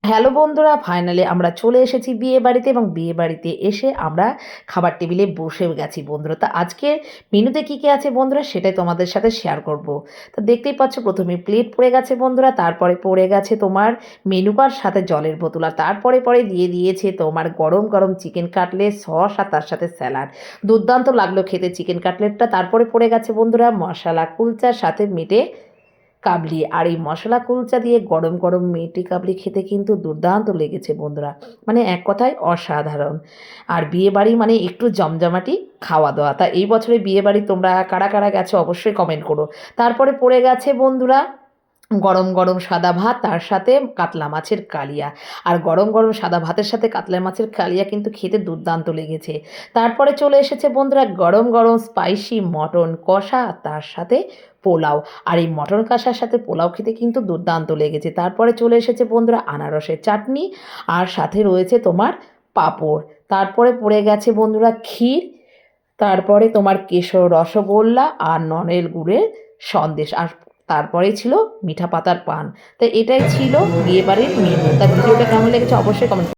Hello বন্ধুরা, finally আমরা চলে এসেছি বিয়েবাড়িতে এবং বিয়েবাড়িতে এসে আমরা খাবার টেবিলে বসেও গেছি বন্ধুরা। তো আজকের মেনুতে কী, কী আছে বন্ধুরা সেটাই তোমাদের সাথে শেয়ার করব। তো দেখতেই পাচ্ছ প্রথমে প্লেট পড়ে গেছে বন্ধুরা, তারপরে পড়ে গেছে তোমার মেনু কার্ড সাথে জলের বোতল, আর তারপরে দিয়ে দিয়েছে তোমার গরম গরম চিকেন কাটলেট, সস আর তার সাথে স্যালাড। দুর্দান্ত লাগলো খেতে চিকেন কাটলেটটা। তারপরে পড়ে গেছে বন্ধুরা মশলা কুলচার সাথে মেটে কাবলি, আর এই মশলা কুলচা দিয়ে গরম গরম মেটে কাবলি খেতে কিন্তু দুর্দান্ত লেগেছে বন্ধুরা, মানে এক কথায় অসাধারণ। আর বিয়েবাড়ি মানে একটু জমজমাটি খাওয়া দাওয়া। তা এই বছরে বিয়েবাড়ি তোমরা কারা কারা গেছো অবশ্যই কমেন্ট করো। তারপরে পড়ে গেছে বন্ধুরা গরম গরম সাদা ভাত, তার সাথে কাতলা মাছের কালিয়া। আর গরম গরম সাদা ভাতের সাথে কাতলা মাছের কালিয়া কিন্তু খেতে দুর্দান্ত লেগেছে। তারপরে চলে এসেছে বন্ধুরা গরম গরম স্পাইসি মটন কষা, তার সাথে পোলাও। আর এই মটন কষার সাথে পোলাও খেতে কিন্তু দুর্দান্ত লেগেছে। তারপরে চলে এসেছে বন্ধুরা আনারসের চাটনি, আর সাথে রয়েছে তোমার পাঁপড়। তারপরে পড়ে গেছে বন্ধুরা ক্ষীর, তারপরে তোমার কেশর রসগোল্লা আর নলের গুড়ের সন্দেশ, আর তারপরে ছিল মিঠা পাতার পান। তো এটাই ছিল বিয়েবাড়ির মেনু। তা ভিডিওটা কেমন লেগেছে অবশ্যই কমেন্ট